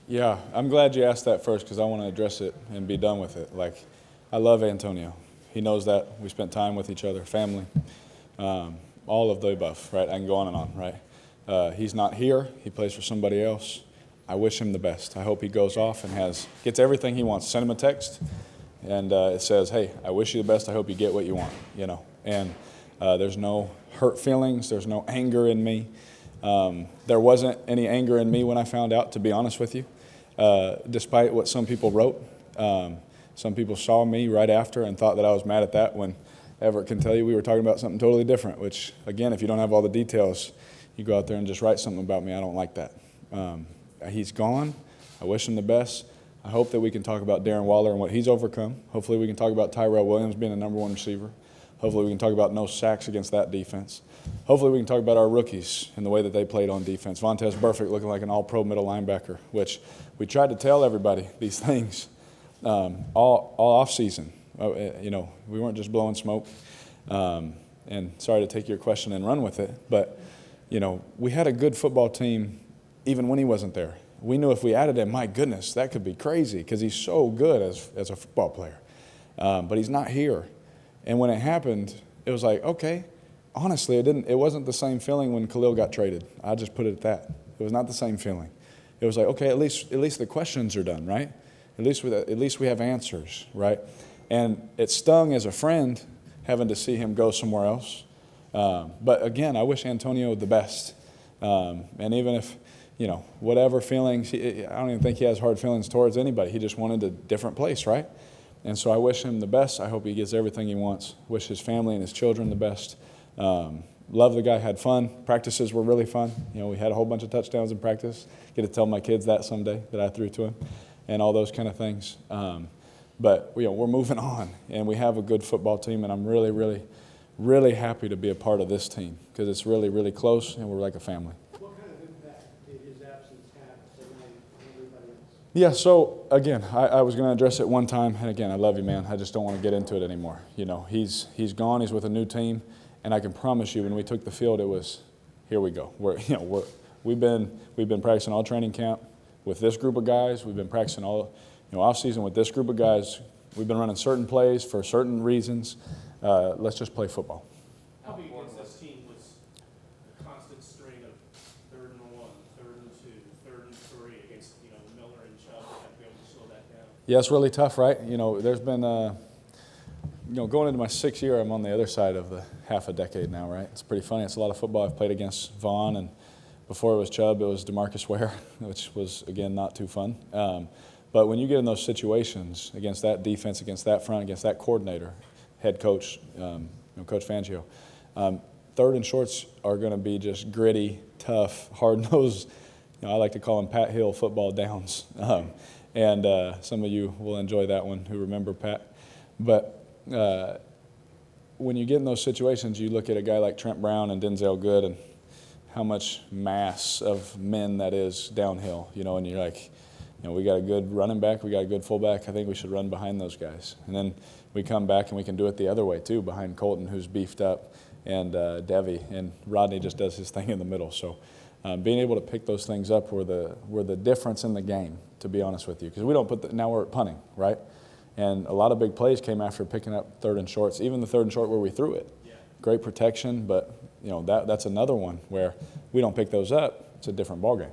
Yeah, I'm glad you asked that first because I want to address it and be done with it. Like, I love Antonio. He knows that. We spent time with each other, family, all of the above, right? I can go on and on, right? He's not here. He plays for somebody else. I wish him the best. I hope he goes off and gets everything he wants. Send him a text, and it says, hey, I wish you the best. I hope you get what you want, And there's no hurt feelings. There's no anger in me. There wasn't any anger in me when I found out, to be honest with you, despite what some people wrote. Some people saw me right after and thought that I was mad at that when Everett can tell you we were talking about something totally different, which, again, if you don't have all the details, you go out there and just write something about me. I don't like that. He's gone. I wish him the best. I hope that we can talk about Darren Waller and what he's overcome. Hopefully we can talk about Tyrell Williams being the number one receiver. Hopefully we can talk about no sacks against that defense. Hopefully we can talk about our rookies and the way that they played on defense. Vontaze Burfict looking like an all-pro middle linebacker, which we tried to tell everybody these things all off-season. We weren't just blowing smoke. And sorry to take your question and run with it, but, we had a good football team even when he wasn't there. We knew if we added him, my goodness, that could be crazy because he's so good as a football player. But he's not here. And when it happened, it was like, okay, honestly, it wasn't the same feeling when Khalil got traded. I'll just put it at that. It was not the same feeling. It was like, okay, at least the questions are done, right? At least we have answers, right? And it stung as a friend having to see him go somewhere else. But again, I wish Antonio the best. And even if, whatever feelings, I don't even think he has hard feelings towards anybody. He just wanted a different place, right? And so I wish him the best. I hope he gets everything he wants. Wish his family and his children the best. Love the guy, had fun. Practices were really fun. We had a whole bunch of touchdowns in practice. Get to tell my kids that someday that I threw to him and all those kind of things. But we're moving on, and we have a good football team, and I'm really, really, really happy to be a part of this team because it's really, really close, and we're like a family. What kind of impact did his absence have tonight on everybody else? Yeah, so again, I was going to address it one time, and again, I love you, man. I just don't want to get into it anymore. He's gone. He's with a new team, and I can promise you, when we took the field, it was, here we go. We've been practicing all training camp with this group of guys. We've been practicing all off season with this group of guys. We've been running certain plays for certain reasons. Let's just play football. How big against this team was the constant strain of 3rd and 1, 3rd and 2, 3rd and 3 against Miller and Chubb? You have to be able to slow that down. Yeah, it's really tough, right? There's been going into my 6th year, I'm on the other side of the half a decade now, right? It's pretty funny. It's a lot of football. I've played against Vaughn, and before it was Chubb, it was DeMarcus Ware, which was, again, not too fun. But when you get in those situations against that defense, against that front, against that coordinator, head coach, Coach Fangio, 3rd and shorts are going to be just gritty, tough, hard-nosed. I like to call them Pat Hill football downs. And some of you will enjoy that one who remember Pat. But when you get in those situations, you look at a guy like Trent Brown and Denzel Good and how much mass of men that is downhill, and you're like, we got a good running back, we got a good fullback. I think we should run behind those guys. And then we come back and we can do it the other way too, behind Colton, who's beefed up, and Devi, and Rodney just does his thing in the middle. So being able to pick those things up were the difference in the game, to be honest with you, because we don't put now we're punting, right? And a lot of big plays came after picking up 3rd and shorts, even the 3rd and short where we threw it. Yeah. Great protection, but that's another one where we don't pick those up. It's a different ballgame.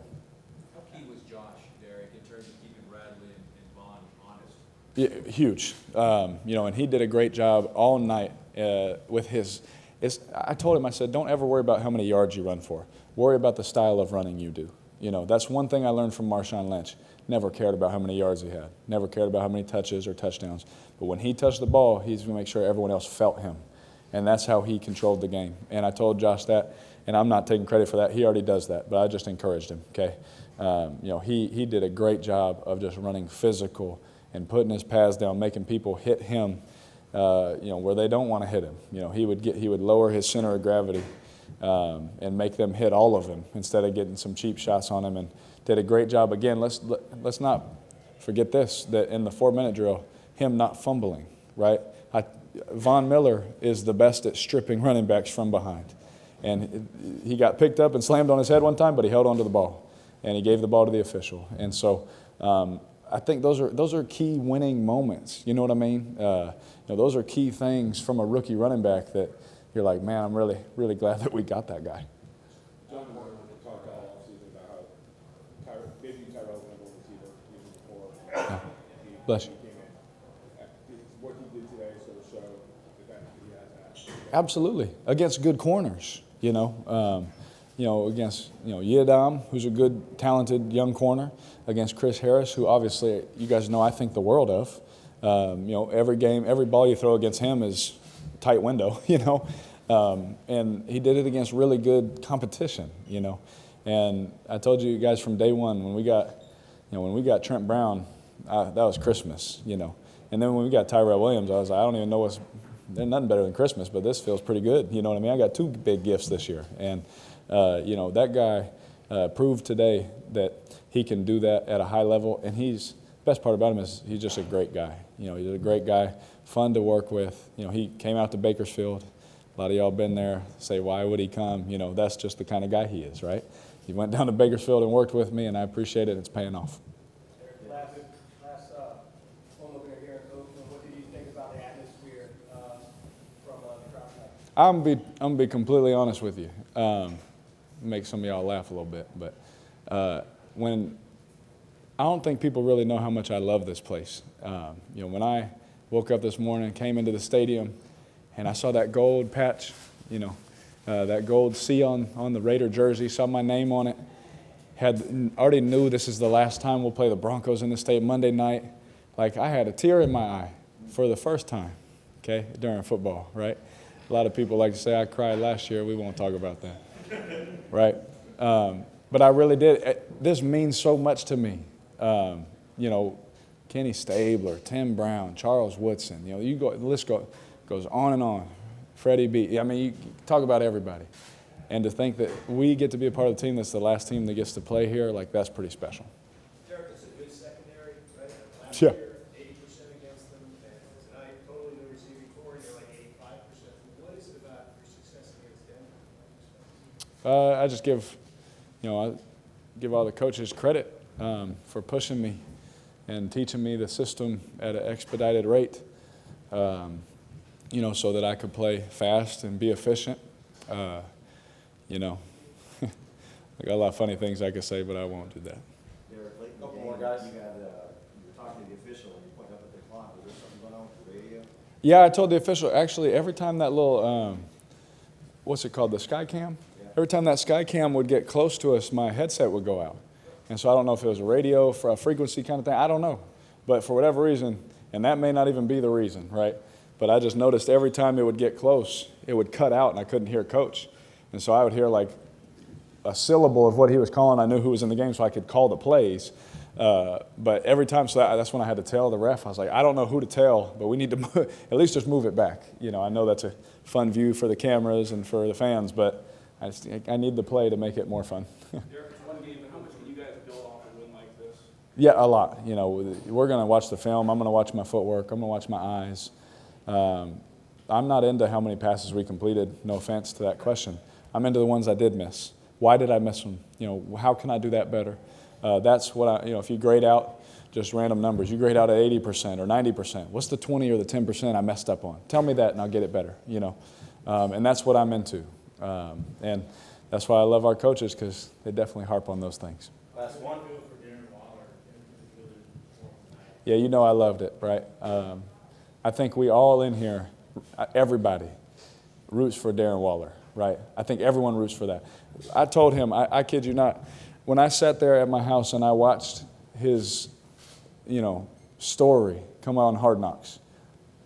Yeah, huge, and he did a great job all night with his. I told him, I said, don't ever worry about how many yards you run for. Worry about the style of running you do. That's one thing I learned from Marshawn Lynch. Never cared about how many yards he had. Never cared about how many touches or touchdowns. But when he touched the ball, he's going to make sure everyone else felt him, and that's how he controlled the game. And I told Josh that, and I'm not taking credit for that. He already does that, but I just encouraged him. Okay, he did a great job of just running physical and putting his pads down, making people hit him, where they don't want to hit him. He would lower his center of gravity and make them hit all of him instead of getting some cheap shots on him. And did a great job. Again, let's not forget this: that in the 4-minute drill, him not fumbling. Right? Von Miller is the best at stripping running backs from behind, and he got picked up and slammed on his head one time, but he held on to the ball. and he gave the ball to the official. And so I think those are key winning moments. You know what I mean? Those are key things from a rookie running back that you're like, man, I'm really, really glad that we got that guy. John Moore talked all offseason about how maybe Tyrell's going to go receiver even before. Yeah. Bless you. What he did today sort of showed the fact that he has that. Absolutely, against good corners. Against Yiadam, who's a good, talented young corner, against Chris Harris, who obviously you guys know I think the world of. Every game, every ball you throw against him is a tight window. And he did it against really good competition. And I told you guys from day one when we got Trent Brown, that was Christmas. And then when we got Tyrell Williams, I was like, I don't even know there's nothing better than Christmas, but this feels pretty good. You know what I mean? I got 2 big gifts this year. And, that guy proved today that he can do that at a high level. And best part about him is he's just a great guy. He's a great guy, fun to work with. He came out to Bakersfield. A lot of y'all been there, say, why would he come? That's just the kind of guy he is, right? He went down to Bakersfield and worked with me, and I appreciate it. It's paying off. Last one looking at here, what did you think about the atmosphere from the crowd tonight? I'm gonna be completely honest with you. Make some of y'all laugh a little bit, but when I don't think people really know how much I love this place. When I woke up this morning, came into the stadium, and I saw that gold patch, that gold C on the Raider jersey, saw my name on it, already knew this is the last time we'll play the Broncos in the state Monday night. Like, I had a tear in my eye for the first time, during football, right? A lot of people like to say I cried last year. We won't talk about that, right? But I really did. This means so much to me. Kenny Stabler, Tim Brown, Charles Woodson. The list goes on and on. Freddie B. I mean, you talk about everybody. And to think that we get to be a part of the team that's the last team that gets to play here, that's pretty special. Derek, it's a good secondary, right? Last Yeah. year, 80% against them, and tonight, totally no receiving core, you're like 85%. What is it about your success against Denver? I just give all the coaches credit for pushing me and teaching me the system at an expedited rate, so that I could play fast and be efficient. I got a lot of funny things I could say, but I won't do that. Derek, late in the Couple game, more guys. you were talking to the official and you pointed up at the clock. Was there something going on with the radio? Yeah, I told the official, actually, every time that little, what's it called, the sky cam? Yeah. Every time that sky cam would get close to us, my headset would go out. And so I don't know if it was a radio for a frequency kind of thing. I don't know. But for whatever reason, and that may not even be the reason, right? But I just noticed every time it would get close, it would cut out and I couldn't hear Coach. And so I would hear like a syllable of what he was calling. I knew who was in the game so I could call the plays. But every time, so that's when I had to tell the ref. I was like, I don't know who to tell, but we need to at least just move it back. I know that's a fun view for the cameras and for the fans, but I need the play to make it more fun. Derek, it's one game, but how much can you guys build off a win like this? Yeah, a lot. We're going to watch the film. I'm going to watch my footwork. I'm going to watch my eyes. I'm not into how many passes we completed. No offense to that question. I'm into the ones I did miss. Why did I miss them? How can I do that better? That's what if you grade out just random numbers, you grade out at 80% or 90%. What's the 20 or the 10% I messed up on? Tell me that and I'll get it better, And that's what I'm into. And that's why I love our coaches because they definitely harp on those things. Last one. Yeah, I loved it, right? I think we all in here, everybody, roots for Darren Waller, right? I think everyone roots for that. I told him, I kid you not, when I sat there at my house and I watched his, story come out on Hard Knocks,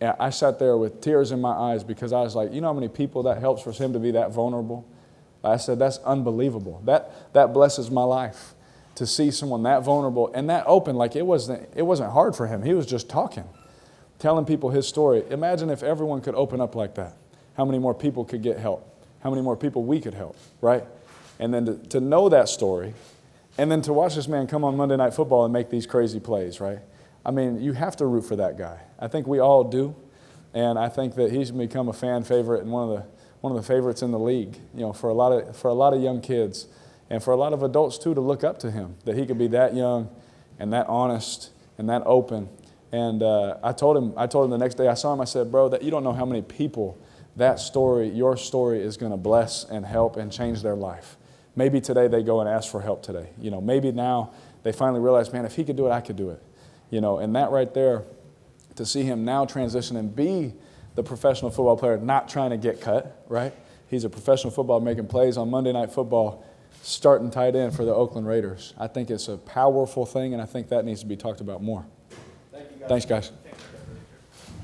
I sat there with tears in my eyes because I was like, how many people that helps for him to be that vulnerable? I said, that's unbelievable. That blesses my life to see someone that vulnerable and that open. Like it wasn't hard for him. He was just talking, telling people his story. Imagine if everyone could open up like that. How many more people could get help? How many more people we could help, right? And then to know that story, and then to watch this man come on Monday Night Football and make these crazy plays, right? I mean, you have to root for that guy. I think we all do, and I think that he's become a fan favorite and one of the favorites in the league, for a lot of young kids. And for a lot of adults, too, to look up to him, that he could be that young and that honest and that open. And I told him the next day I saw him, I said, bro, that you don't know how many people that story, your story, is going to bless and help and change their life. Maybe today they go and ask for help today. Maybe now they finally realize, man, if he could do it, I could do it. And that right there, to see him now transition and be the professional football player, not trying to get cut, right? He's a professional football making plays on Monday Night Football, starting tight end for the Oakland Raiders. I think it's a powerful thing, and I think that needs to be talked about more. Thank you, guys. Thanks, guys.